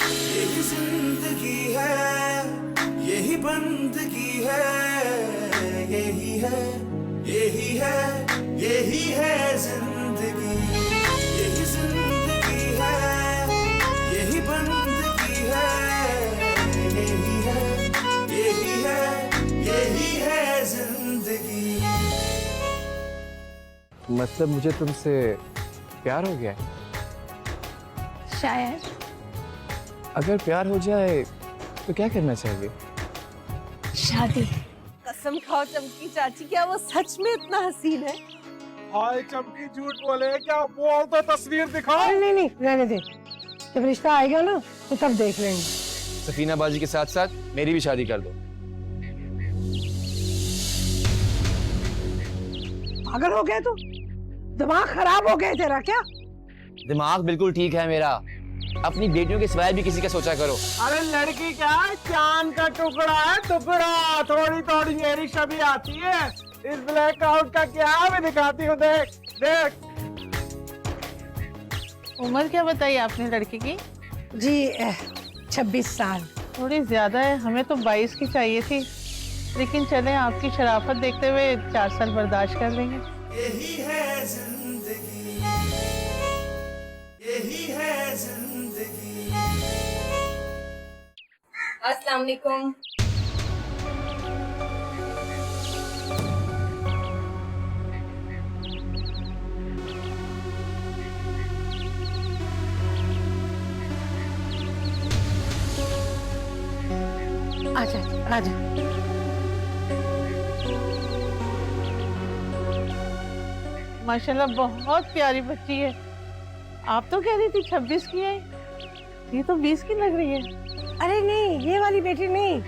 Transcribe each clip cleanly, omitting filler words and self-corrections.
यही जिंदगी है, यही बंदगी है, यही है, यही है, यही है जिंदगी। यही जिंदगी है, यही बंदगी है, यही है, यही है, यही है जिंदगी। मतलब मुझे तुमसे प्यार हो गया है? शायद। अगर प्यार हो जाए तो क्या करना चाहिए? शादी। कसम खाओ चमकी चाची, क्या वो सच में इतना हसीन है? हाय चमकी, झूठ बोले क्या? बोल तो तस्वीर दिखाओ। नहीं नहीं रहने दे, जब रिश्ता आएगा ना तो तब देख लेंगे। सफीना बाजी के साथ साथ मेरी भी शादी कर दो। पागल हो गया तू? दिमाग खराब हो गया तेरा क्या? दिमाग बिल्कुल ठीक है मेरा। अपनी बेटियों के सिवाय भी किसी का सोचा करो। अरे लड़की क्या है, चांद का टुकड़ा है, टुकड़ा। थोड़ी थोड़ी मेरी छवि आती है, इस ब्लैक आउट का क्या मैं दिखाती हूँ, देख देख। उम्र क्या बताई आपने लड़की की? जी 26 साल। थोड़ी ज्यादा है, हमें तो 22 की चाहिए थी, लेकिन चले आपकी शराफत देखते हुए 4 साल बर्दाश्त कर लेंगे। यही है जिंदगी, यही है जिंदगी। अस्सलाम वालेकुम। आजा आजा। माशाल्लाह बहुत प्यारी बच्ची है। आप तो कह रही थी 26 की है, ये तो 20 की लग रही है। अरे नहीं, ये वाली बेटी नहीं,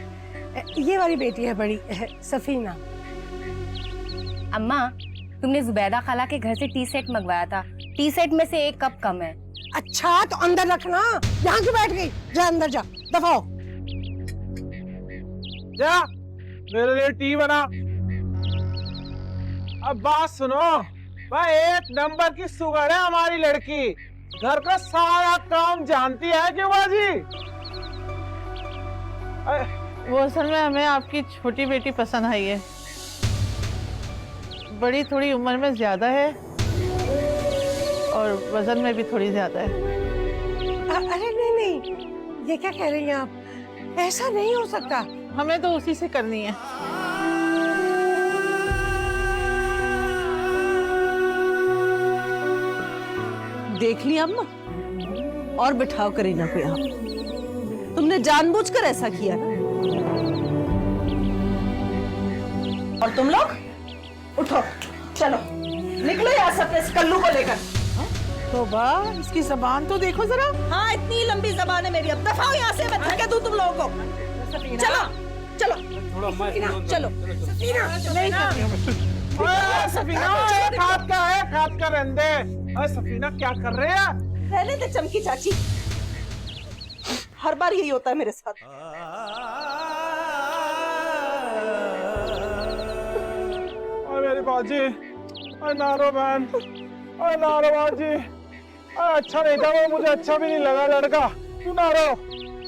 ये वाली बेटी है बड़ी, सफीना। अम्मा, तुमने जुबैदा खाला के घर से टी सेट मंगवाया था, टी सेट में से एक कप कम है। अच्छा तो अंदर रखना, यहाँ क्यों बैठ गई? जा अंदर जा, दफा हो। जा मेरे लिए टी बना। अब बात सुनो भाई, एक नंबर की सुगर है हमारी लड़की, घर का सारा काम जानती है क्यों बाजी? वो असल में हमें आपकी छोटी बेटी पसंद आई है। बड़ी थोड़ी उम्र में ज्यादा है और वजन में भी थोड़ी ज्यादा है। अरे नहीं नहीं, ये क्या कह रही हैं आप? ऐसा नहीं हो सकता। हमें तो उसी से करनी है। देख लिया अम्मा, और बिठाओ करीना को यहाँ। तुमने जानबूझकर ऐसा किया ना। और तुम लोग उठो, चलो निकलो यहाँ से अपने इस कल्लू को लेकर। तो वाह, इसकी जबान तो देखो जरा। हाँ, इतनी लंबी जबान है मेरी। अब दफाओ यहाँ से, मैं धक्के दूं तुम लोगों को। चलो चलो चलो। सफीना खाद का है, खाद का रहने दे। अरे सफीना क्या कर रहे हैं? रहने दे चमकी चाची, हर बार यही होता है मेरे साथ। अरे मेरी बाजी, अरे नारो बहन, अरे नारो बाजी, अरे अच्छा नहीं था वो, मुझे अच्छा भी नहीं लगा लड़का। तू नारो,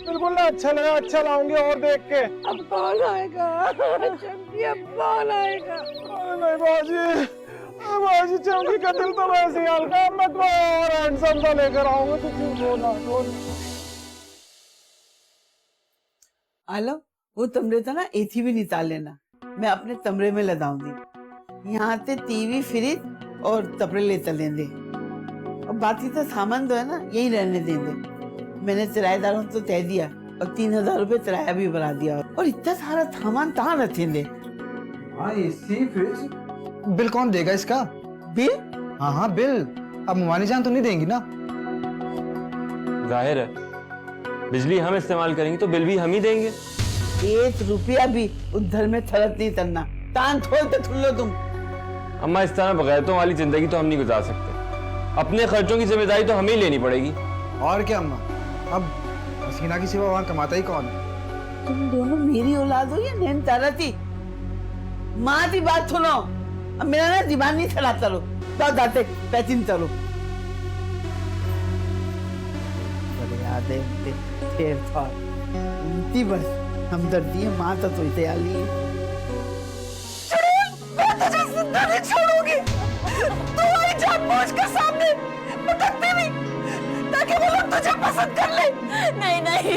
बिल्कुल ना अच्छा लगा। अच्छा लाऊंगी और देख के। अब कौन आएगा? चमकी, अब कौन आएगा? अरे नहीं बाजी, बाजी चमकी का दिल तो वैसे ही हल्का। मैं कोई और हैंडसम सा लेकर आऊंगा तो क्यों बोला? आलो, वो कमरे था ना, एसी भी निकाल लेना, मैं अपने कमरे में लगाऊंगी। यहाँ से टीवी, फ्रिज और कपड़े ले चलेंगे, और बाकी तो सामान तो है ना, यही रहने देंगे। मैंने किराएदारों को कह दिया और 3000 रुपए किराया भी बढ़ा दिया। और इतना सारा सामान कहाँ रखेंगे? हाँ, एसी, फ्रिज। बिल कौन देगा इसका? बिल? हाँ हाँ बिल। अब मुमानी जान तो नहीं देंगी ना? जाहिर है, बिजली हम इस्तेमाल करेंगे तो बिल भी हम ही देंगे। 1 रुपया भी उधर में खर्च नहीं करना। तान छोड़ के खुल लो तुम। अम्मा, इस तरह बगैरतों वाली जिंदगी तो हम नहीं गुजार सकते। अपने खर्चों की जिम्मेदारी तो हमें ही लेनी पड़ेगी। और क्या अम्मा, अब हसीना की सिवा वहाँ कमाता ही कौन है? तुम दोनों मेरी औलाद हो या नैन तारा थी? माँ की बात सुनो। अब मेरा ना दिमाग नहीं चला। चलो तो जाते पैचिंग चलो। याद है ठेर था इतनी बस हमदर्दी है माँ तो इतने आली है। मैं तुझे जिंदा नहीं छोड़ूंगी। तू आई जानबूझकर सामने भटकती भी ताकि वो लोग तुझे पसंद कर ले। नहीं नहीं,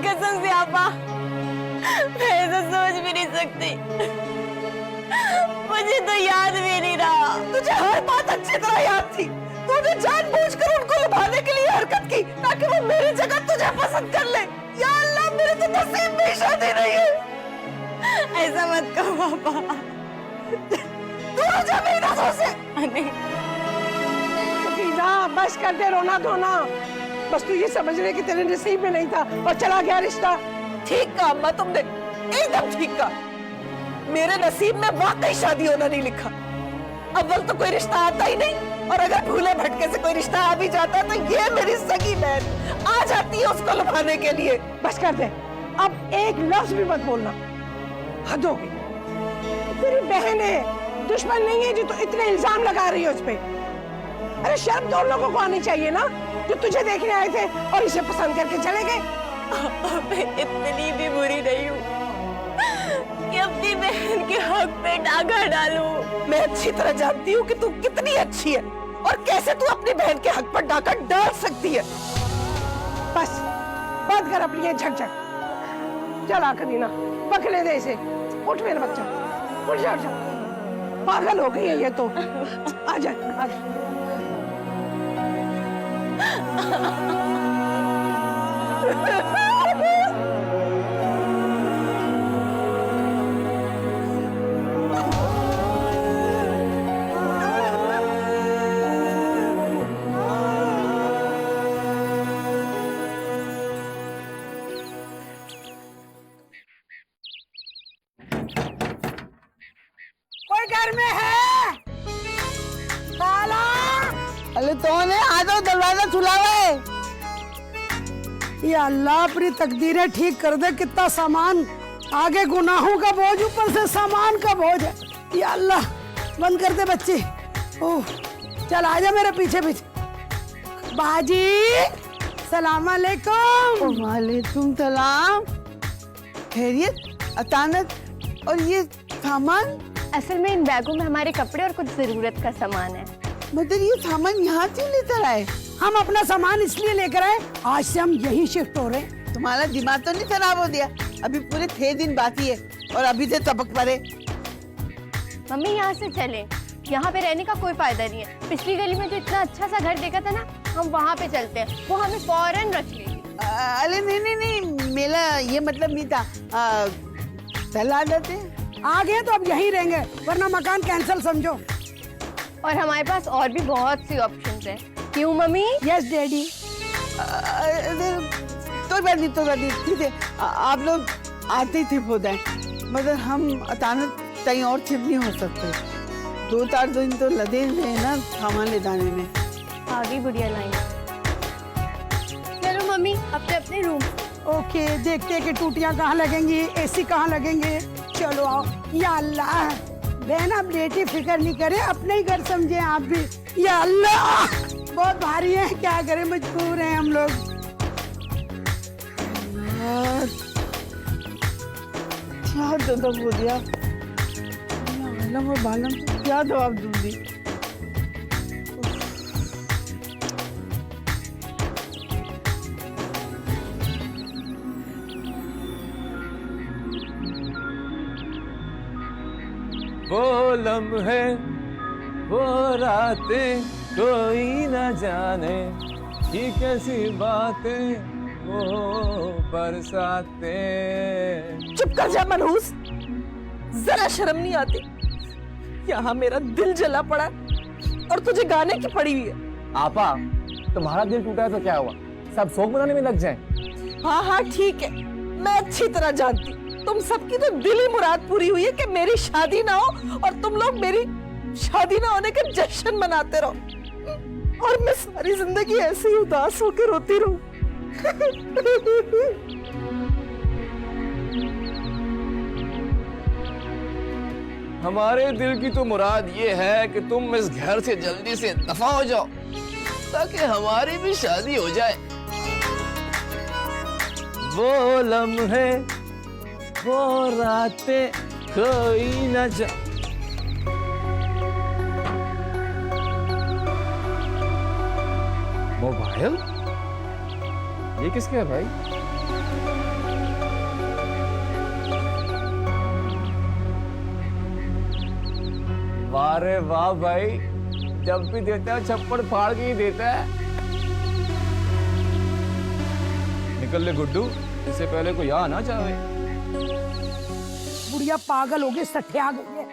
कसम से आपा, मैं ऐसा सोच भी नहीं सकती। मुझे तो याद भी नहीं रहा। तुझे हर बात अच्छी तरह याद थी। तूने जानबूझकर उनको लुभाने के लिए हरकत की ताकि वो मेरी जगह तुझे पसंद कर ले। या अल्लाह, मेरे तो नसीब में शादी नहीं है। ऐसा मत कहो पापा। दूर जा मेरी नजरों से। नहीं, सकीना, बस कर दे रोना धोना। बस तू ये समझ ले कि तेरे नसीब में नहीं था और चला गया रिश्ता। ठीक कहा अम्मा तुमने, एकदम ठीक कहा। मेरे नसीब में वाकई शादी होना नहीं लिखा। अव्वल तो कोई रिश्ता आता ही नहीं, और अगर भूले भटके से कोई रिश्ता आ भी जाता है तो ये मेरी सगी बहन आ जाती है उसको लुभाने के लिए। बस कर दे, अब एक लफ्ज भी मत बोलना। हद हो गई। तेरी बहन है, दुश्मन नहीं है जो तो इतने इल्जाम लगा रही है उस पे। अरे शर्म तो उन लोगों को आनी चाहिए ना जो तुझे देखने आए थे और इसे पसंद करके चले गए। मैं इतनी भी बुरी नहीं हूँ कि अपनी बहन के हक पे डागा डालूं। मैं अच्छी तरह जानती हूँ कि तू कितनी अच्छी है और कैसे तू अपनी बहन के हक पर डाका डाल सकती है। बस बंद कर अपनी ये झकझक। चला करीना, पकड़े दे इसे। उठ मेरा बच्चा, उठ जा, उठ जा। पागल हो गई है ये तो। आजा, आजा। कोई घर में है? ताला? अरे तो ने आ जाओ, दरवाजा खुला है। या अल्लाह, अपनी तकदीरें ठीक कर दे। कितना सामान, आगे गुनाहों का बोझ, ऊपर से सामान का बोझ है। या अल्लाह, बंद कर दे बच्चे। ओह, चल आजा मेरे पीछे पीछे। बाजी, सलाम अलैकुम। वालेकुम सलाम। खैरियत? अचानक? और ये सामान? असल में इन बैगों में हमारे कपड़े और कुछ जरूरत का सामान है। मतलब ये सामान यहाँ क्यों लेकर आए? हम अपना सामान इसलिए लेकर आए, आज से हम यहीं शिफ्ट हो रहे हैं। तुम्हारा दिमाग तो नहीं खराब हो गया? अभी पूरे 6 दिन बाकी है और अभी से तबक पड़े। मम्मी यहाँ से चले, यहाँ पे रहने का कोई फायदा नहीं है। पिछली गली में जो इतना अच्छा सा घर देखा था ना, हम वहाँ पे चलते हैं, वो हमें फौरन रख लेगी। अरे नहीं नहीं नहीं, मेरा ये मतलब नहीं था। चला देते हैं। आ गए तो अब यहीं रहेंगे, वरना मकान कैंसिल समझो। और हमारे पास और भी बहुत सी ऑप्शंस हैं। क्यों मम्मी? Yes daddy. तो बात नहीं, ठीक है। आप लोग आते ही थिप हो जाए, मगर हम अचानक कहीं और थिप नहीं हो सकते। 2-4 दिन तो लगे हुए हैं ना सामान ले जाने में। आ गई बुढ़िया लाइन। चलो मम्मी, अपने अपने रूम। ओके, देखते हैं कि टूटियां कहाँ लगेंगी, एसी कहाँ लगेंगे। चलो आओ। या अल्लाह, बहन आप बेटी फिक्र नहीं करे, अपने ही घर समझे आप भी। या अल्लाह, बहुत भारी है, क्या करें, मजबूर हैं हम लोग। क्या जवाब हो दिया? आलम और बालम को क्या जवाब दूंगी? वो लम्हे, वो रातें, कोई न जाने कि कैसी बातें, वो बरसाते। चुप कर जा मनहूस, जरा शर्म नहीं आती? यहाँ मेरा दिल जला पड़ा और तुझे गाने की पड़ी हुई है। आपा, तुम्हारा दिल टूटा है तो क्या हुआ, सब शोक मनाने में लग जाएं। हाँ हाँ ठीक है, मैं अच्छी तरह जानती, तुम सबकी तो दिली मुराद पूरी हुई है कि मेरी शादी ना हो और तुम लोग मेरी शादी ना होने के जश्न मनाते रहो और मैं सारी जिंदगी ऐसे ही उदास होकर रोती रहूं। हमारे दिल की तो मुराद ये है कि तुम इस घर से जल्दी से दफा हो जाओ ताकि हमारी भी शादी हो जाए। वो लम्हे वो रातें कोई न जा। मोबाइल ये किसका है भाई? वाह रे वाह भाई, जब भी देता है छप्पड़ फाड़ के ही देता है। निकल ले गुड्डू, इससे पहले कोई आ ना जाए। बुढ़िया पागल हो गई, सठिया गई है।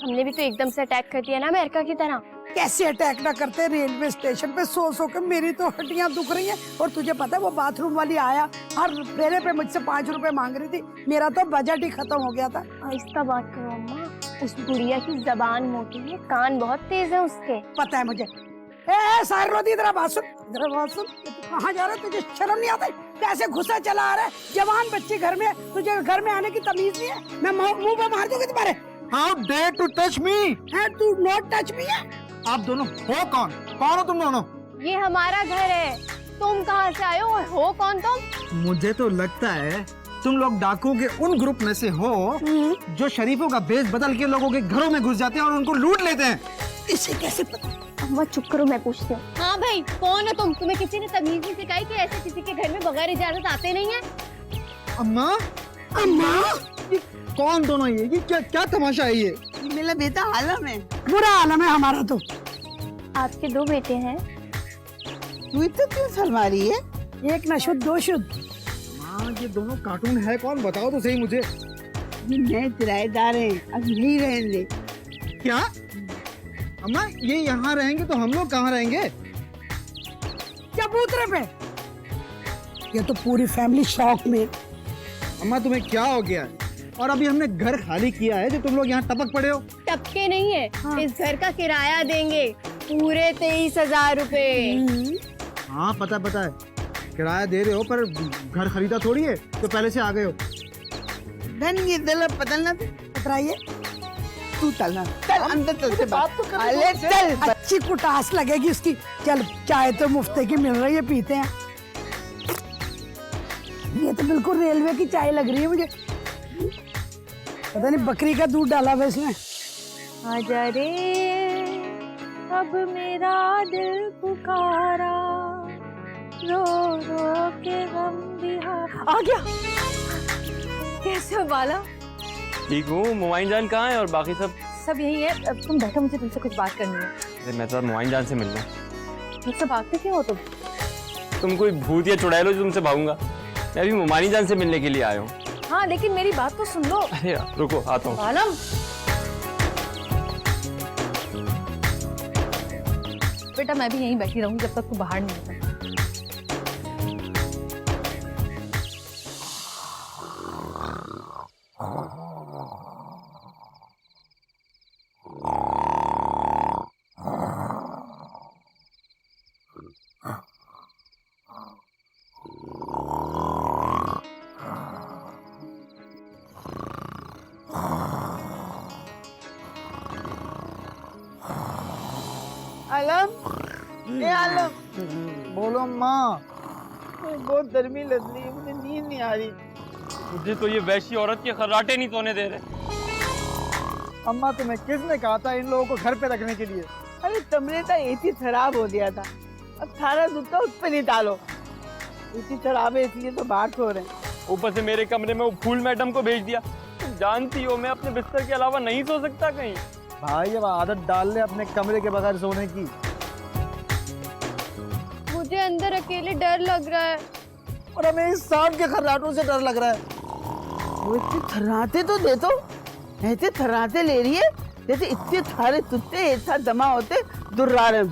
हमने भी तो एकदम से अटैक कर दिया ना अमेरिका की तरह। कैसे अटैक ना करते, रेलवे स्टेशन पे सो के मेरी तो हड्डियां दुख रही हैं। और तुझे पता है वो बाथरूम वाली आया, हर फेरे पे मुझसे 5 रुपए मांग रही थी। मेरा तो बजट ही खत्म हो गया था। आहिस्ता बात करो अम्मा, उस गुड़िया की जबान मोटी है, कान बहुत तेज है उसके। पता है मुझे। ए सायरोदी, इधर बात सुन, इधर बात सुन। तू कहाँ जा रहा है? तुझे शर्म नहीं आता? कैसे घुसा चला आ रहा है? जवान बच्ची घर में, तुझे घर में आने की तमीज नहीं है? मैं मुंह पे मार दूंगी तुम्हारे। How dare to touch me? तू नॉट टच मी है। आप दोनों हो कौन? कौन हो तुम दोनों? ये हमारा घर है, तुम कहाँ से आए हो और हो कौन तुम? मुझे तो लगता है तुम लोग डाकुओं के उन ग्रुप में से हो जो शरीफों का भेष बदल के लोगों के घरों में घुस जाते हैं और उनको लूट लेते हैं। इसे कैसे पता? अम्मा चुप करो, मैं पूछती हूँ। हाँ भाई, कौन है तुम? तुम्हें किसी ने तमीज नहीं सिखाई कि ऐसे किसी के घर में बगैर इजाजत आते नहीं है? अम्मा, अम्मा, ये कौन दोनों? ये क्या क्या तमाशा है ये? मेरा बेटा आलम है। बुरा आलम है हमारा तो। आपके 2 बेटे हैं। तू इतना क्यों शर्मा रही है? एक न शुद्ध, 2 शुद्ध। माँ, ये दोनों कार्टून है कौन? बताओ तो सही मुझे। ये नए किराएदार हैं, अब यहीं रहेंगे। क्या अम्मा, ये यहाँ रहेंगे तो हम लोग कहाँ रहेंगे? चबूतरे पे। ये तो पूरी फैमिली शॉक में। अम्मा तुम्हें क्या हो गया है? और अभी हमने घर खाली किया है जो तुम लोग यहाँ टपक पड़े हो। टपके नहीं है। हाँ। इस घर का किराया देंगे पूरे 23,000 रुपए। हाँ पता है, किराया दे रहे हो पर घर खरीदा थोड़ी है, तो पहले से आ गए हो। धन ये दिल बदलना थे। पतराइए, तू चलना, चल अंदर चल से बात तो कर। अरे चल, अच्छी कुटास लगेगी उसकी। चल, चाय तो मुफ्ते की मिल रही है, पीते हैं। ये तो बिल्कुल रेलवे की चाय लग रही है मुझे। पता नहीं बकरी का दूध डाला हुआ इसमें। आजा रे अब मेरा दिल पुकारा, रो रो के गम बिहार। आ गया। कैसे हो बाला? ठीक हूँ। मोमाइन जान कहाँ है और बाकी सब? सब यही है। अब तुम बैठो, मुझे तुमसे कुछ बात करनी है। अरे मैं तो मोमाइन जान से मिलना। मुझसे भागते क्यों हो तुम? तुम कोई भूत या चुड़ैल हो जो तुमसे भागूंगा? मैं भी मोमानी जान से मिलने के लिए आया हूँ। हाँ लेकिन मेरी बात तो सुन लो। अरे यार, रुको आता हूँ। आलम, बेटा मैं भी यहीं बैठी रहूँ जब तक तू बाहर नहीं आता। आलम, ए आलम, बोलो माँ। बहुत गर्मी लग रही है, मुझे नींद नहीं आ रही। मुझे तो ये वैसी औरत के खर्राटे नहीं सोने दे रहे। अम्मा तुम्हें किसने कहा था इन लोगों को घर पे रखने के लिए? अरे कमरे का एसी खराब हो गया था, अब सारा दूध उस पे निकालो। एसी खराब है इसलिए तो बाहर सो रहे हैं। ऊपर से मेरे कमरे में वो फूल मैडम को भेज दिया। तुम जानती हो मैं अपने बिस्तर के अलावा नहीं सो सकता कहीं। भाई अब आदत डाल ले अपने कमरे के बगैर सोने की। मुझे अंदर अकेले डर लग रहा है। और हमें इस सांप के खर्राटों से डर लग रहा है। वो इतने थर्राते तो दे दो, ऐसे थर्राते ले रही है जैसे इतने सारे कुत्ते एक साथ जमा होते दुर्रा रहे।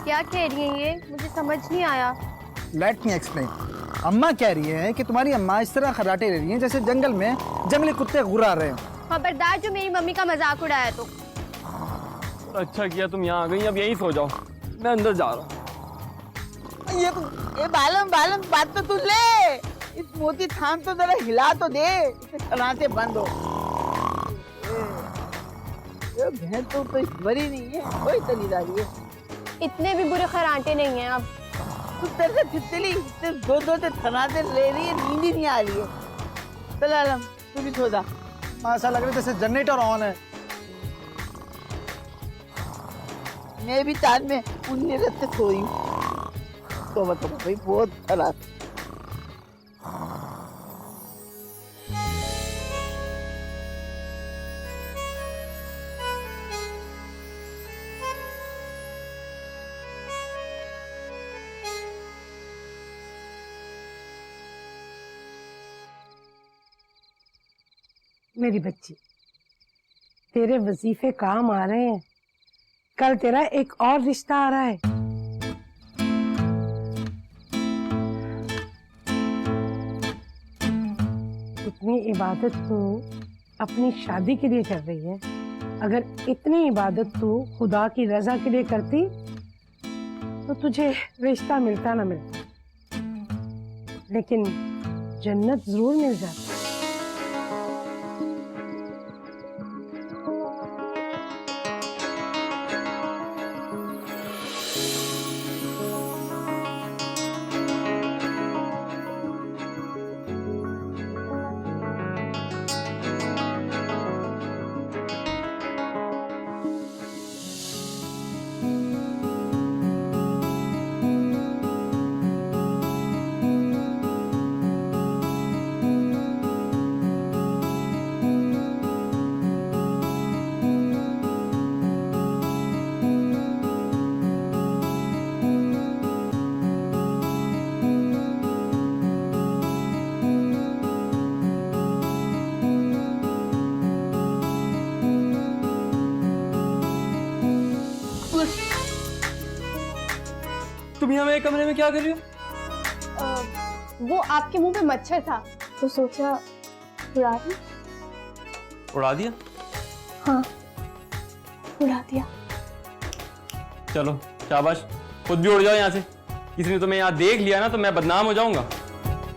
क्या कह रही है ये? मुझे समझ नहीं आया। Let me explain. अम्मा कह रही है कि तुम्हारी अम्मा इस तरह खर्राटे ले रही हैं जैसे जंगल में जंगली कुत्ते घुरा रहे हो। खबरदार जो मेरी मम्मी का मजाक उड़ाया तो। अच्छा किया तुम यहाँ आ गई, अब यहीं सो जाओ, मैं अंदर जा रहा हूँ। ये बालम बालम बात तो तू ले, इस मोती थाम तो जरा हिला तो दे, इसे खराटे बंद हो। ये भैंस तो इस बड़ी नहीं है, वही चली जा रही है। इतने भी बुरे खराटे नहीं हैं अब। तू तेरे से तितली दो दो ते थनाते ले रही है, नींद ही नहीं आ रही है। चल आलम तू भी सो जा। ऐसा लग रहा है जैसे जनरेटर ऑन है। मैं भी तान में उन्नी रात से सोई हूँ। तो बताओ भाई बहुत खराब। मेरी बच्ची, तेरे वजीफे काम आ रहे हैं। कल तेरा एक और रिश्ता आ रहा है। इतनी इबादत तू अपनी शादी के लिए कर रही है, अगर इतनी इबादत तू खुदा की रजा के लिए करती तो तुझे रिश्ता मिलता ना मिलता, लेकिन जन्नत जरूर मिल जाती। तुम यहाँ मेरे कमरे में क्या कर रही हो? वो आपके मुंह पे मच्छर था तो सोचा उड़ा दूं। उड़ा दिया? हाँ, उड़ा दिया। चलो शाबाश, खुद भी उड़ जाओ यहाँ से। किसी ने तुम्हें यहाँ देख लिया ना तो मैं बदनाम हो जाऊंगा।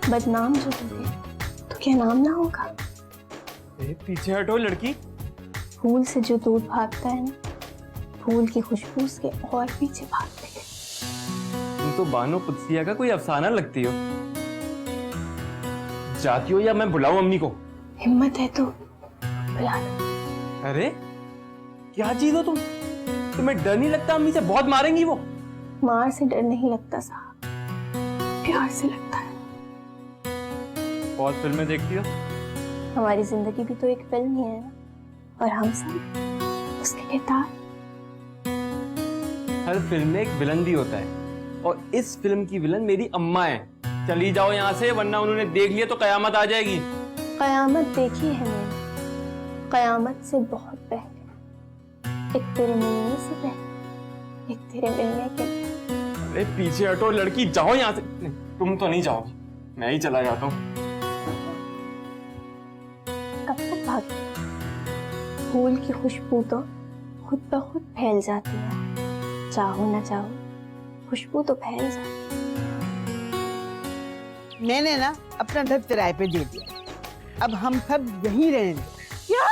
बदनाम जो होगे तो क्या नाम ना होगा? पीछे हटो लड़की। फूल से जो दूध भागता है ना, फूल की खुशबू से और पीछे भागते हैं। तुम तो बानो कुदसिया का कोई अफसाना लगती हो। जाती हो या मैं बुलाऊं अम्मी को? हिम्मत है तो बुला लो। अरे क्या चीज हो तुम? तुम्हें डर नहीं लगता अम्मी से बहुत मारेंगी वो? मार से डर नहीं लगता साहब, प्यार से लगता है। बहुत फिल्में देखती हो? हमारी जिंदगी भी तो एक फिल्म ही है ना, और हम सब उसके किरदार। हर फिल्म में एक विलन भी होता है, और इस फिल्म की विलन मेरी अम्मा है। चली जाओ यहाँ से, वरना उन्होंने देख लिया तो कयामत आ जाएगी। कयामत देखी है मैंने, कयामत से बहुत पहले। एक तेरे मिलने से पहले, एक तेरे मिलने के बाद। अरे पीछे हटो लड़की, जाओ यहाँ से। तुम तो नहीं जाओगी, मैं ही चला जाता हूँ। कब तक भागे? फूल की खुशबू तो खुद ब खुद फैल जाती है, चाहो ना चाहो खुशबू तो फैल जाती है। मैंने ना अपना घर किराए पे दे दिया, अब हम सब यहीं रहेंगे। क्या?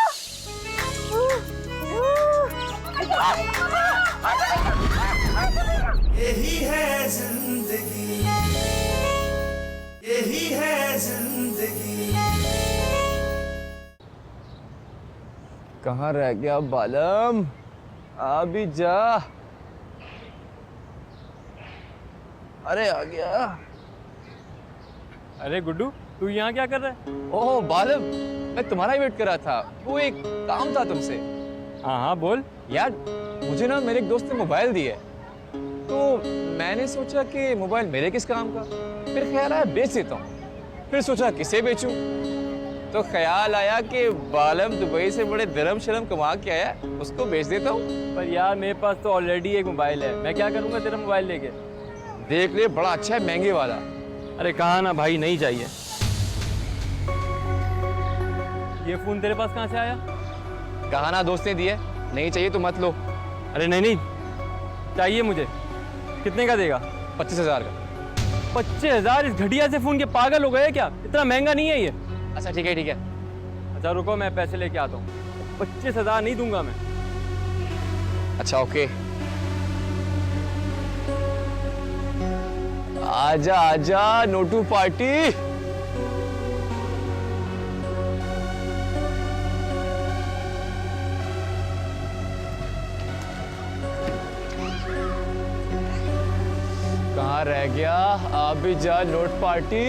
यही है जिंदगी, यही है जिंदगी। कहाँ रह गया बालम? आ भी जा। अरे आ गया। अरे गुड्डू, तू यहाँ क्या कर रहा है? ओह बालम, मैं तुम्हारा ही वेट कर रहा था। वो एक काम था तुमसे। हाँ हाँ बोल। यार मुझे ना मेरे एक दोस्त ने मोबाइल दी है, तो मैंने सोचा कि मोबाइल मेरे किस काम का। फिर ख्याल आया बेच देता हूँ। फिर सोचा किसे बेचूं, तो ख्याल आया कि बालम दुबई से बड़े धर्म शर्म कमा के आया, उसको बेच देता हूँ। पर यार मेरे पास तो ऑलरेडी एक मोबाइल है, मैं क्या करूँगा तेरा मोबाइल लेके? देख ले, बड़ा अच्छा है, महंगे वाला। अरे कहा ना भाई, नहीं चाहिए। ये फोन तेरे पास कहाँ से आया? कहा ना दोस्त ने दिया, नहीं चाहिए तो मत लो। अरे नहीं नहीं, चाहिए मुझे। कितने का देगा? 25,000 का। 25,000? इस घटिया से फोन के पागल हो गए क्या? इतना महंगा नहीं है ये। अच्छा ठीक है ठीक है। अच्छा रुको, मैं पैसे लेके आता हूँ। 25,000 नहीं दूंगा मैं। अच्छा ओके, आजा आजा नोटू पार्टी। कहाँ रह गया? आप भी जा नोट पार्टी।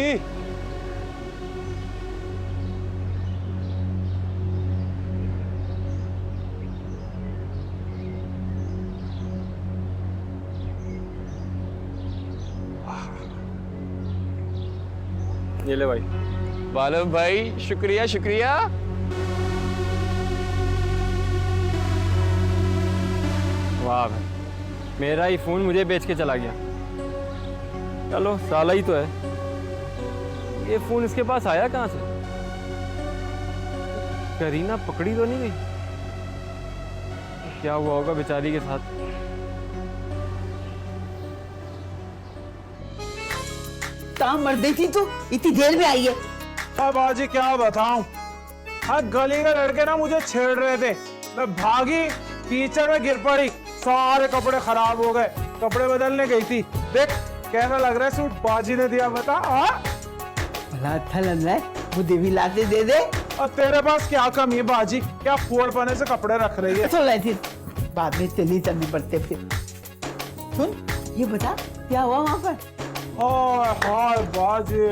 ये ले भाई। बालम भाई शुक्रिया शुक्रिया। वाह भाई, मेरा ही फोन मुझे बेच के चला गया। चलो साला ही तो है। ये फोन इसके पास आया कहाँ से? करीना पकड़ी तो नहीं गई? क्या हुआ होगा बेचारी के साथ? कहाँ मर गई थी तू? इतनी देर में आई है। अब बाजी क्या बताऊं, हाँ गली के लड़के ना मुझे छेड़ रहे थे, मैं भागी, कीचड़ में गिर पड़ी, सारे कपड़े खराब हो गए, कपड़े बदलने गई थी। देख कैसा लग रहा है सूट, बाजी ने दिया, बता। भला अच्छा लग रहा है, मुझे भी लाते दे दे। और तेरे पास क्या कमी है बाजी, क्या फोड़ पने से कपड़े रख रही है? तो लाती बाद में चली चलनी पड़ते फिर। सुन ये बता क्या हुआ वहाँ पर? हाय हाय बाजी,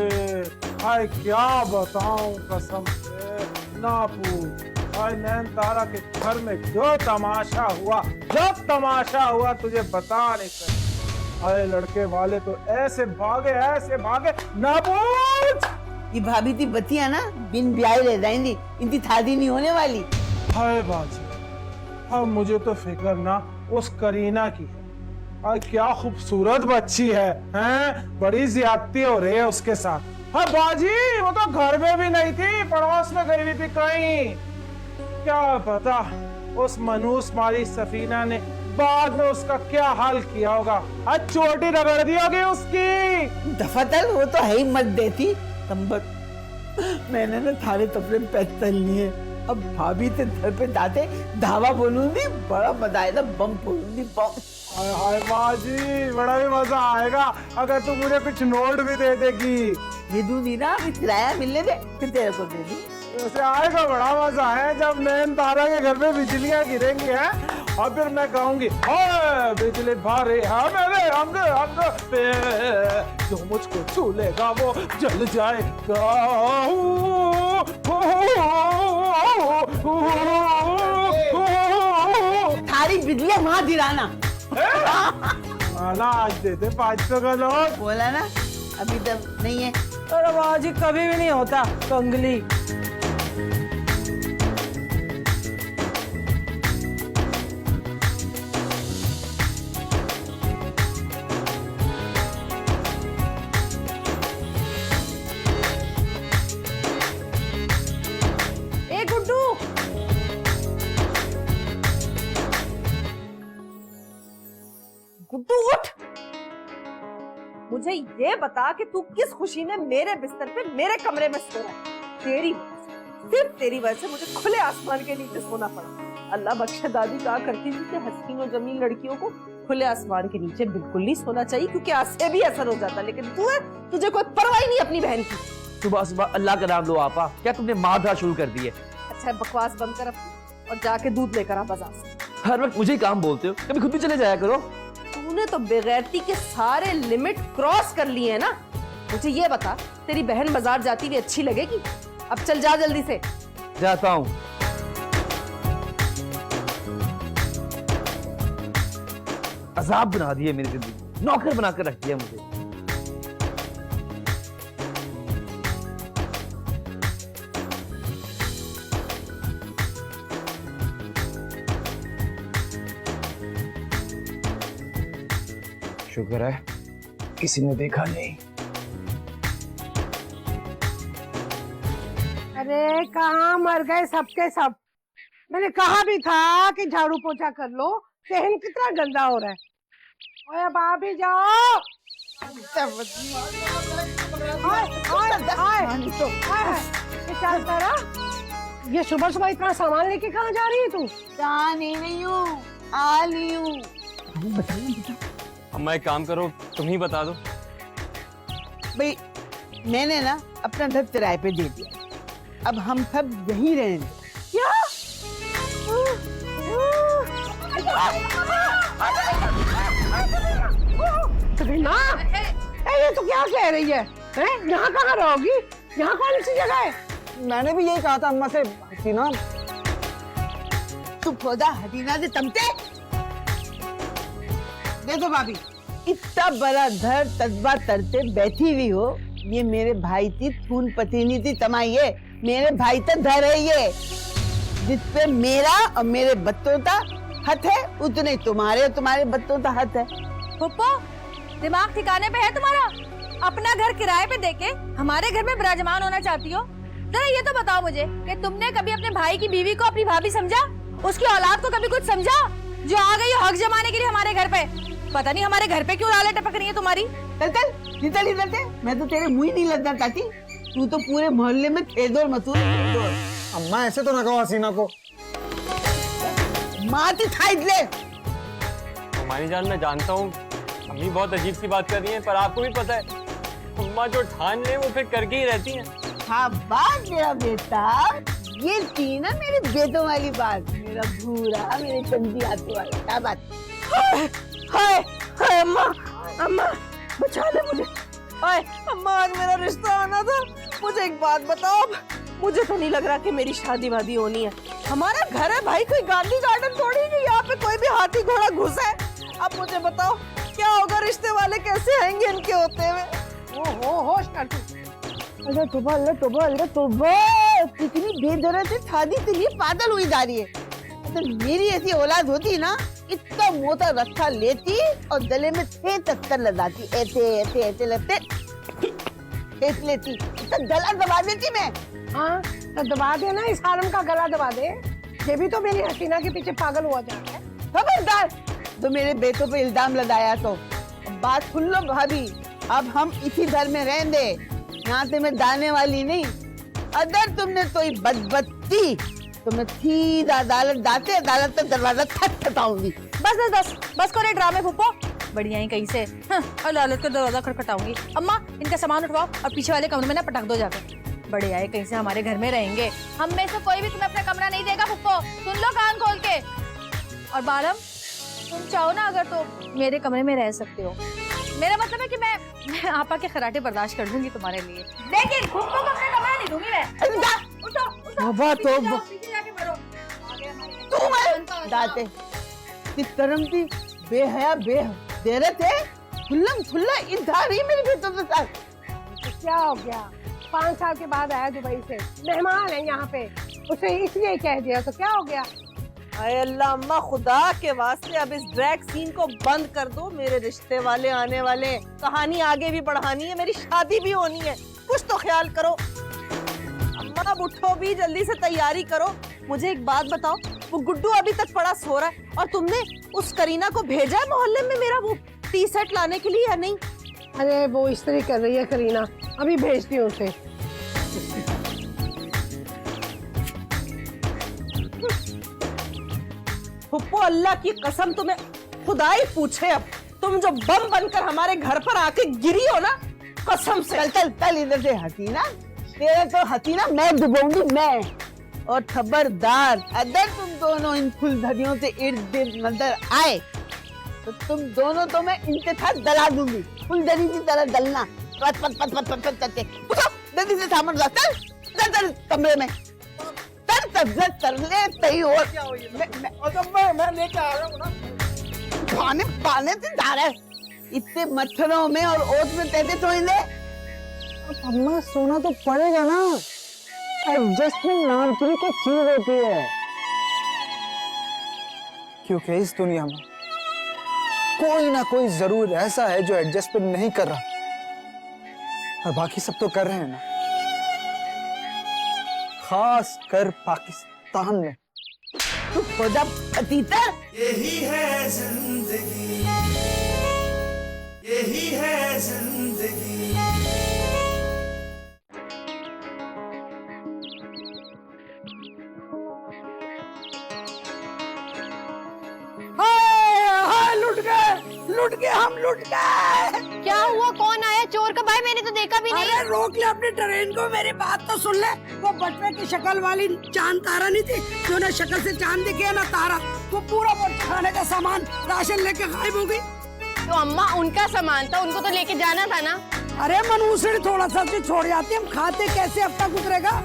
हाय क्या बताऊं कसम से, ना पूछ। हाय नैन तारा के घर में जो तमाशा हुआ, तुझे बता नहीं सकता। हाय लड़के वाले तो ऐसे भागे, ना पूछ। ये भाभी थी बतिया ना, बिन ब्याह रह जाएंगी, इनकी शादी नहीं होने वाली। हाय बाजी, अब मुझे तो फिक्र ना उस करीना की, क्या खूबसूरत बच्ची है, हैं? बड़ी ज्यादती हो रही है उसके साथ। हाँ बाजी, वो तो घर में भी नहीं थी, पड़ोस में गई हुई थी कहीं। क्या पता उस मनूस मारी सफीना ने बाद में उसका क्या हाल किया होगा। आज चोटी रगड़ दी होगी उसकी। दफातल वो तो है ही मत देती तंबक। मैंने ना थारे कपड़े पैक कर लिए, अब भाभी से घर पे जाते धावा बोलूंगी, बड़ा मजा आएगा, बम बोलूंगी, बम। हाय हाय बाजी, बड़ा भी मजा आएगा अगर तू मुझे कुछ नोट भी दे देगी। ये दूंगी ना, अभी किराया मिलने दे, फिर तेरे को दे दी। वैसे आएगा बड़ा मजा है जब नैन तारा के घर में बिजलियां गिरेंगी, हैं? और फिर मैं कहूंगी बिजली भारी है मेरे अंग पे, जो मुझको छू लेगा वो जल जाएगा। थारी बिजलियां वहां गिराना। आज देते 500 का नोट। बोला ना अभी तक नहीं है। और बाजी कभी भी नहीं होता कंगली। गुड्डू उठ, मुझे ये बता कि तू किस खुशी में मेरे बिस्तर पे मेरे कमरे में सो रहा है? तेरी सिर्फ तेरी वजह से मुझे खुले आसमान के नीचे सोना पड़ा। अल्लाह बख्शे दादी कहा करती थी कि हसीन और जमीन लड़कियों को खुले आसमान के नीचे बिल्कुल नहीं सोना चाहिए क्योंकि आससे भी असर हो जाता, लेकिन तू है, तुझे कोई परवाह ही नहीं अपनी बहन की। सुबह सुबह अल्लाह का नाम लो आपा, क्या तुमने मारधा शुरू कर दी है? अच्छा बकवास बंद कर अपनी और जाके दूध लेकर आ बाजार से। हर वक्त मुझे ही काम बोलते हो, कभी खुद भी चले जाया करो। तूने तो बेगैरती के सारे लिमिट क्रॉस कर लिए हैं ना। मुझे ये बता, तेरी बहन बाजार जाती हुई अच्छी लगेगी? अब चल जा जल्दी से। जाता हूँ। अजाब बना दिए मेरी जिंदगी, नौकर बनाकर रख दिया मुझे। शुक्र है किसी ने देखा नहीं। अरे कहाँ मर गए सबके सब। मैंने कहा भी था कि झाड़ू पोछा कर लो, सहन कितना गंदा हो रहा है। ओए अब आ भी जाओ। ये सुबह सुबह इतना सामान लेके कहाँ जा रही है तू? नहीं हूँ, आ ली हूँ। अम्मा एक काम करो, तुम ही बता दो। भाई मैंने ना अपना घर किराए पे दे दिया, अब हम सब यहीं रहेंगे। क्या? करीना, ये तो क्या कह रही है? हैं? यहाँ कहाँ रहोगी? यहाँ कौन सी जगह है? मैंने भी यही कहा था अम्मा से हसीना। तू खुदा हसीना से तमते। देखो भाभी, इतना बड़ा घर तस्बा तरते बैठी हुई हो, ये मेरे भाई की खून पसीनी थी कमाई है, मेरे भाई का घर है ये, जिसपे मेरा और मेरे बच्चों का हक है, उतने तुम्हारे और तुम्हारे बच्चों का हक है। पप्पो, दिमाग ठिकाने पे है तुम्हारा? अपना घर किराए पे देके हमारे घर में विराजमान होना चाहती हो? जरा ये तो बताओ मुझे कि तुमने कभी अपने भाई की बीवी को अपनी भाभी समझा? उसकी औलाद को कभी कुछ समझा? जो आ गई हक जमाने के लिए हमारे घर पे। पता नहीं हमारे घर पे क्यों लाले टपक रही है तुम्हारी। चल इधर से, मैं तो तेरे मुंह ही नहीं लगना चाहती, तू तो पूरे मोहल्ले में खेदोर मसूर। अम्मा ऐसे तो ना कहो हसीना को। माती खाई ले। हमारी जान, मैं जानता हूँ अम्मी बहुत अजीब सी बात कर रही हैं, पर आपको भी पता है अम्मा जो ठान ले वो फिर करके ही रहती हैं। हाँ बात मेरा बेटा, ये थी ना मेरे बेटों वाली बात, मेरा भूरा, मेरे चंदी हाथों वाला। क्या बात? हाय हाय हाय अम्मा, अम्मा बचा ले मुझे। हाय अम्मा, आज मेरा रिश्ता आना था। मुझे एक बात बताओ, अब मुझे तो नहीं लग रहा कि मेरी शादी वादी होनी है। हमारा घर है भाई, कोई गांधी गार्डन थोड़ी नहीं, यहाँ पे कोई भी हाथी घोड़ा घुस है। अब मुझे बताओ क्या होगा, रिश्ते वाले कैसे आएंगे इनके होते हुए? ओ होश कर तू। अरे तुबा कितनी बेदर्द है, शादी के लिए पागल हुई जा रही है। तो मेरी ऐसी औलाद होती ना, इतना मोटा रस्सा लेती और गले में 6 चक्कर लगाती, ऐसे ऐसे ऐसे लगते फेंक लेती, तो गला दबा देती मैं। हाँ तो दबा दे ना, इस हारम का गला दबा दे। ये भी तो मेरी हसीना के पीछे पागल हुआ जा रहा है। खबरदार, तो मेरे बेटों पे इल्जाम लगाया तो बात सुन लो भाभी, अब हम इसी घर में रहेंगे, यहाँ से मैं जाने वाली नहीं। अगर तुमने कोई बदबत्ती तो मैं सीधा अदालत जाते अदालत का दरवाजा खटखटाऊंगी। बस करो ड्रामे फुप्पो, बढ़िया ही कहीं से। अदालत का दरवाजा खटखटाऊंगी। अम्मा इनका सामान उठवाओ और पीछे वाले कमरे में ना पटक दो जाकर। बड़े आए कहीं से हमारे घर में रहेंगे। हम में से कोई भी तुम्हें अपना कमरा नहीं देगा फुप्पो, सुन लो कान खोल के। और बालम, तुम चाहो ना अगर तो मेरे कमरे में रह सकते हो। मेरा मतलब है कि मैं आपा के खराटे बर्दाश्त कर दूंगी तुम्हारे लिए, लेकिन फुप्पो को अपना कमरा नहीं दूंगी मैं। उठो पीछे जाके मरो। तू मैं दाते किस तरम की बेहया बेगैरत है, खुल्लम खुल्ला इंतहा रही मेरे बेटों के साथ। तो क्या हो गया, 5 साल के बाद आया दुबई से, मेहमान है यहाँ पे, उसे इसलिए कह दिया तो क्या हो गया? अरे अल्लाह अम्मा, खुदा के वास्ते अब इस ड्रैग सीन को बंद कर दो। मेरे रिश्ते वाले आने वाले, कहानी आगे भी बढ़ानी है, मेरी शादी भी होनी है, कुछ तो ख्याल करो। अम्मा अब उठो भी, जल्दी से तैयारी करो। मुझे एक बात बताओ, वो गुड्डू अभी तक पड़ा सो रहा है और तुमने उस करीना को भेजा है मोहल्ले में मेरा वो टी शर्ट लाने के लिए या नहीं? अरे वो इस्त्री कर रही है करीना, अभी भेजती हूँ उसे। फुप्पो अल्लाह की कसम, तुम्हें खुदा ही पूछे, अब तुम जो बम बनकर हमारे घर पर आके गिरी हो ना, कसम से। चल इधर से हसीना, तेरा तो हसीना मैं डुबाऊंगी मैं। और खबरदार, अगर तुम दोनों इन फुलझड़ियों से इर्द गिर्द नजर आए तो तुम दोनों तो मैं इनके साथ दला दूंगी, फुलझड़ी की तरह दलना। पत पत पत पत पत करके उठो, जल्दी से सामान ला, चल कमरे में कर ले तई। और मैं लेके आ रहा हूँ ना। पाने से जा रहा है, इतने मच्छरों में और ओस में तैसे तो ले। अम्मा सोना तो पड़ेगा ना, एडजस्टमेंट नाम की कोई चीज होती है, क्योंकि इस दुनिया में कोई ना कोई जरूर ऐसा है जो एडजस्टमेंट नहीं कर रहा और बाकी सब तो कर रहे हैं ना, खास कर पाकिस्तान में। तू खुदा पतिता, यही है जिंदगी, यही है जिंदगी। हाय हाय, लुट लुट गए, हम लुट गए। क्या हुआ? कौन आया? चोर कब आया? मैंने तो देखा भी नहीं। अरे रोक ले अपनी ट्रेन को, मेरी बात तो सुन ले। वो बटवे की शक्ल वाली चांद तारा नहीं थी जो ना शक्ल से चांद दिखे ना तारा, वो पूरा खाने का सामान राशन लेके गायब हो गई। तो अम्मा उनका सामान था, उनको तो लेके जाना था ना। अरे मनूसड़ी थोड़ा सा तो छोड़ जाती, हम खाते कैसे हफ्ता गुजरेगा।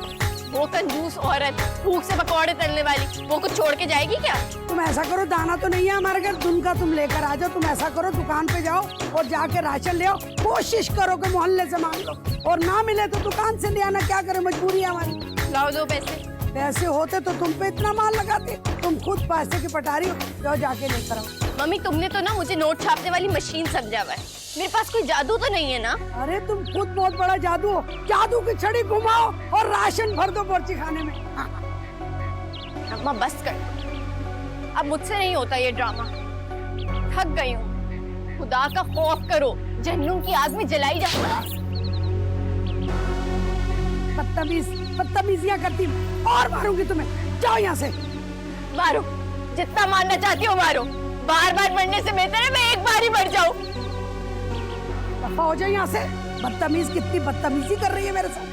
वो कंजूस औरत, भूख से पकौड़े तलने वाली, वो कुछ छोड़ के जाएगी क्या? तुम ऐसा करो, दाना तो नहीं है हमारे घर, दुन का तुम लेकर आ जाओ। तुम ऐसा करो, दुकान पे जाओ और जाके राशन ले आओ। कोशिश करो कि मोहल्ले से मांग लो, और ना मिले तो दुकान से ले आना। क्या करे, मजबूरी है हमारी। लाओ दो पैसे। पैसे होते तो तुम पे इतना माल लगाते। तुम खुद पैसे की पटारी हो, जाओ जाके लेकर आओ। मम्मी तुमने तो ना मुझे नोट छापने वाली मशीन समझा हुआ है, मेरे पास कोई जादू तो नहीं है ना? अरे तुम खुद बहुत बड़ा जादू हो। जादू की छड़ी घुमाओ और राशन भर दो बोर्ची खाने में। अम्मा बस कर दो, अब मुझसे नहीं होता ये ड्रामा। थक गई हूँ। खुदा का खौफ करो, जहन्नुम की आग में जलाई जाऊंगा। बदतमीजियां करती और मारूंगी तुम्हें। जाओ यहाँ से। मारो, जितना मारना चाहती हो मारो। बार बार मरने से बेहतर है मैं एक बार ही मर जाऊं। दफा हो जाओ यहाँ से। बदतमीज, कितनी बदतमीजी कर रही है मेरे साथ।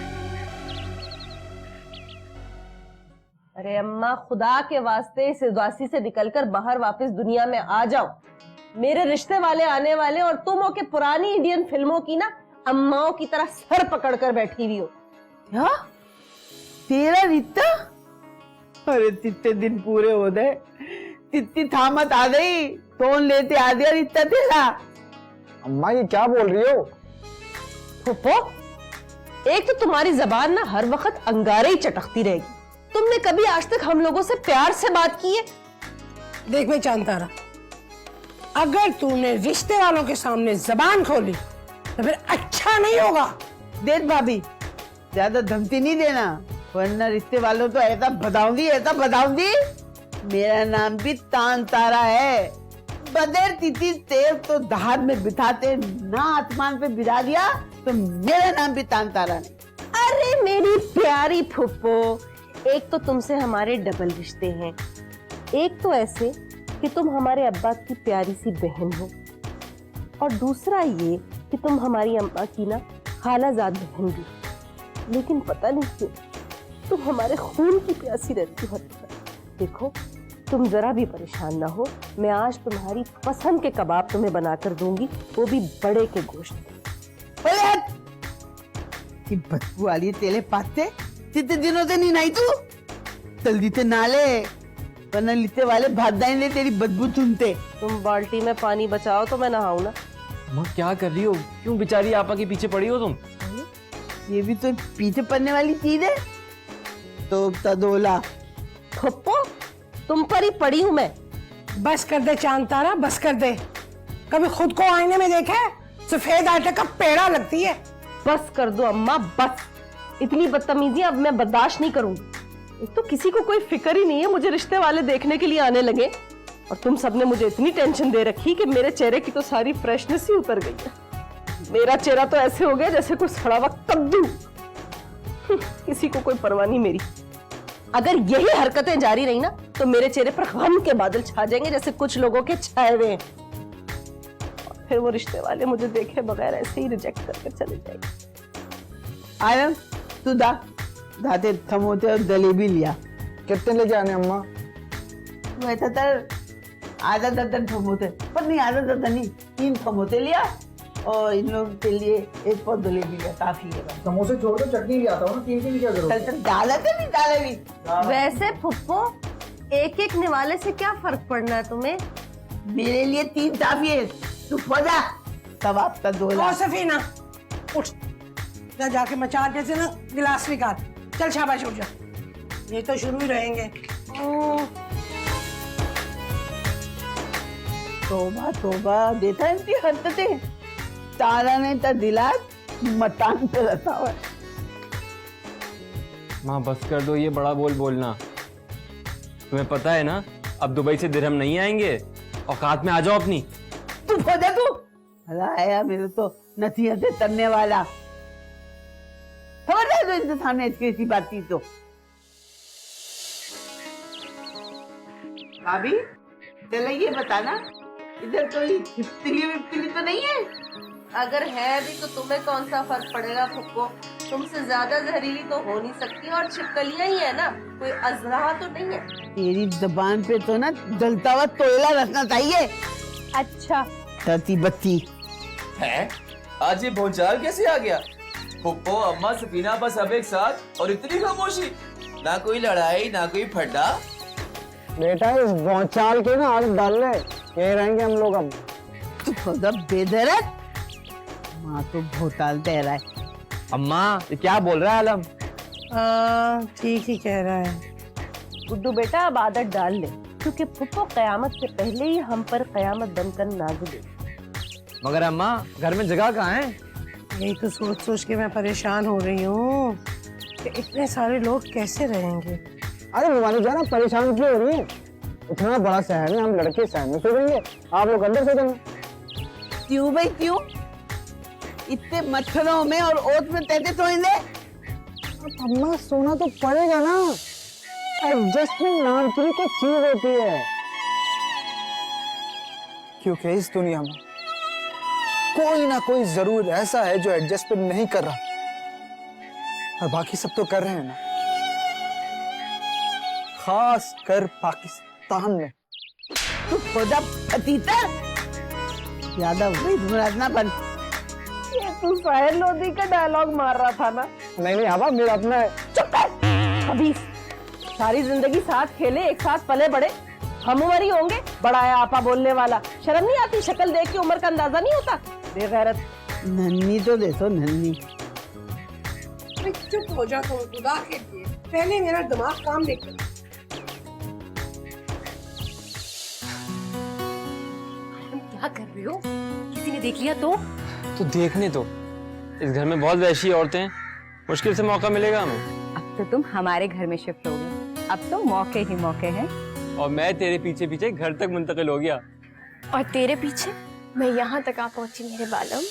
अरे अम्मा, खुदा के वास्ते इस उदासी से निकलकर बाहर वापस दुनिया में आ जाओ। मेरे रिश्ते वाले आने वाले और तुम हो के पुरानी इंडियन फिल्मों की ना अम्माओं की तरह सर पकड़कर बैठी हुई हो। क्या तेरा रिश्ता? अरे तितने दिन पूरे हो गए, तितनी थामत आ गई, तोन लेते आ दिया रिश्ता तेरा। अम्मा ये क्या बोल रही हो? फुप्पो, एक तो तुम्हारी जबान ना हर वक्त अंगारे ही चटकती रहेगी। तुमने कभी आज तक हम लोगों से प्यार से बात की है? देख भाई चांतारा, अगर तूने रिश्ते वालों के सामने जबान खोली तो फिर अच्छा नहीं होगा। देख भाभी, ज्यादा धमकी नहीं देना, वरना रिश्ते वालों तो ऐसा बताऊंगी, ऐसा बताऊंगी। मेरा नाम भी तान तारा है। बगैर तिथि तेल तो दहाड़ में बिठाते ना, आसमान पे बिठा दिया तो मेरा नाम भी तान तारा नहीं। अरे मेरी प्यारी फुप्पो, एक तो तुमसे हमारे डबल रिश्ते हैं, एक तो ऐसे कि तुम हमारे अब्बा की प्यारी सी बहन हो, और दूसरा ये कि तुम हमारी अम्मा की ना खालाजाद बहन भी। लेकिन पता नहीं क्यों तुम हमारे खून की प्यासी रहती हो। देखो, तुम जरा भी परेशान ना हो, मैं आज तुम्हारी पसंद के कबाब तुम्हें बनाकर दूंगी, वो भी बड़े के गोश्त। कि बदबू वाली तेले पाते कितने दिनों से नहीं नहाई तू? जल्दी से नाले, वरना लिते वाले भाग जाएंगे तेरी बदबू सुनते। तुम बाल्टी में पानी बचाओ तो मैं नहाऊं ना। माँ क्या कर रही हो? क्यों बेचारी आपा के पीछे पड़ी हो तुम? ये भी तो पीछे पड़ने वाली चीज है। तो तदोला फुप्पो, तुम पर ही पड़ी हूं मैं। बस कर दे चांद तारा, बस कर दे। कभी खुद को आईने में देखा है? सफेद आटे का पेड़ा लगती है। बस कर दो अम्मा, बस। इतनी बदतमीजी अब मैं बर्दाश्त नहीं करूंगी। एक तो किसी को कोई फिक्र ही नहीं है, मुझे रिश्ते वाले देखने के लिए आने लगे, और तुम सबने मुझे इतनी टेंशन दे रखी कि मेरे चेहरे की तो सारी फ्रेशनेस ही उतर गई है। मेरा चेहरा तो ऐसे हो गया जैसे कोई सड़ा हुआ कद्दू। किसी को कोई परवाह नहीं मेरी। अगर यही हरकतें जारी रही ना तो मेरे चेहरे पर गम के बादल छा जाएंगे जैसे कुछ लोगों के छाए हुए हैं, और फिर वो रिश्ते वाले मुझे देखे बगैर ऐसे ही रिजेक्ट करके चले जाएंगे। आयम तू दाते थमोते और जलेबी लिया। कितने लेके आने अम्मा? वैसा तर आधा दर्जन थमोते, पर नहीं आधा दर्जन नहीं, 3 थमोते लिया, और इन लोगों के लिए 1 पौध जलेबी लिया, काफी है। समोसे छोड़ दो, चटनी ले आता हूँ ना, 3 की क्या जरूरत? चल डाला तो नहीं डाले भी। वैसे फुप्पो, एक एक निवाले से क्या फर्क पड़ना है तुम्हें? मेरे लिए 3 काफी है। तू खोजा तब आपका 2 लाख। सफीना उठ जा, जाके मचान के से ना गिलास निकाल। चल शाबाश उठ जा, ये तो शुरू ही रहेंगे। तोबा तोबा, देता है इनकी हरकतें। तारा ने तो दिला मतान पे रखा हुआ। माँ बस कर दो ये बड़ा बोल बोलना। तुम्हें पता है ना अब दुबई से दिरहम नहीं आएंगे, औकात में आ जाओ अपनी। तू खोजा तू। आया मेरे तो नसीहतें करने वाला। खबर है तो इनके सामने ऐसी बात थी तो। भाभी चलो ये बताना, इधर कोई छिपकली विपकली तो नहीं है? अगर है भी तो तुम्हें कौन सा फर्क पड़ेगा फुप्पो? तुमसे ज्यादा जहरीली तो हो नहीं सकती और छिपकलियां ही है ना, कोई अजरहा तो नहीं है। तेरी जबान पे तो ना जलता हुआ कोयला रखना चाहिए। अच्छा धरती बत्ती है आज ये भोंचाल कैसे आ गया? पुप्पो अम्मा सफीना बस अब एक साथ और इतनी खामोशी, ना कोई लड़ाई ना कोई फड्डा। बेटा इस भौचाल के ना आदत डाल ले, यही रहेंगे हम लोग अब। तू खुदा बेदरद, माँ तो भोताल दे रहा है। अम्मा ये क्या बोल रहा है आलम? ठीक ही कह रहा है। गुड्डू बेटा अब आदत डाल ले, क्योंकि फुप्पो कयामत से पहले ही हम पर कयामत बनकर नाज़िल हुई। मगर अम्मा घर में जगह कहाँ है? यही तो सोच सोच के मैं परेशान हो रही हूँ कि इतने सारे लोग कैसे रहेंगे। अरे हमारी जाना परेशान क्यों हो रही है? इतना बड़ा शहर है, हम लड़के शहर में सो जाएंगे, आप लोग अंदर सो जाएंगे। क्यों भाई क्यों? इतने मच्छरों में और ओत में तैरते सोएंगे? अम्मा सोना तो पड़ेगा ना, एडजस्टमेंट नाम की भी कुछ चीज होती है। क्योंकि इस दुनिया में कोई ना कोई जरूर ऐसा है जो एडजस्टमेंट नहीं कर रहा, और बाकी सब तो कर रहे हैं ना, खास कर पाकिस्तान में। तू खुदा अतीता ज्यादा वही ना बन। ये तू साहिल लोधी का डायलॉग मार रहा था ना? नहीं हवा मेरा अपना है। चुप कर अभी। सारी जिंदगी साथ खेले, एक साथ पले बड़े, हम उम्र ही होंगे। बड़ा है आपा बोलने वाला, शर्म नहीं आती? शक्ल देख के उम्र का अंदाजा नहीं होता? बेगैरत। नन्ही तो देखो नन्ही। चुप हो जा तुम खुदा के लिए, पहले मेरा दिमाग काम नहीं कर। क्या कर रहे हो? किसी ने देख लिया तो देखने दो, इस घर में बहुत वैशी औरतें हैं, मुश्किल से मौका मिलेगा हमें। अब तो तुम हमारे घर में शिफ्ट हो गए, अब तो मौके ही मौके हैं। और मैं तेरे पीछे पीछे घर तक मुंतकिल हो गया। और तेरे पीछे मैं यहाँ तक आ पहुंची मेरे बालम।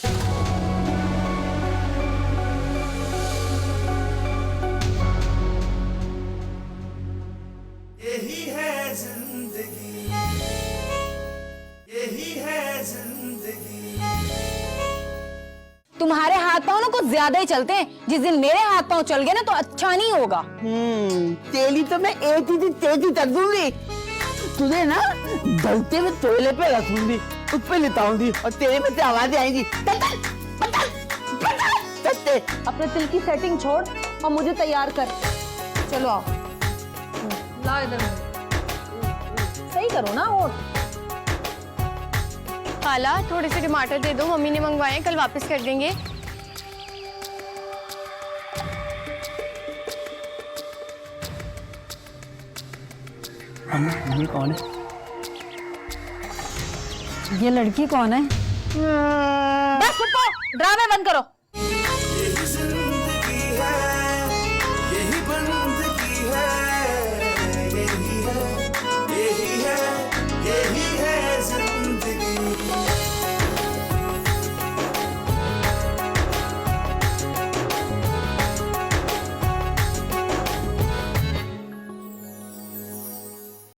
यही है जिंदगी, यही है जिंदगी। तुम्हारे हाथ पाँव ना कुछ ज्यादा ही चलते हैं, जिस दिन मेरे हाथ पाँव चल गए ना तो अच्छा नहीं होगा। तेली तो मैं एक ही तेजी कर दूंगी, तुझे ना दलते में तोयले पे रखूंगी, उस पे लिटाऊंगी और तेरे में से आवाजें आएंगी। अपने तिल की सेटिंग छोड़ और मुझे तैयार कर। चलो आओ, ला इधर सही करो ना। और खाला थोड़े से टमाटर दे दो, मम्मी ने मंगवाए, कल वापस कर देंगे। ये कौन है? ये लड़की कौन है? बस ड्रामे बंद करो।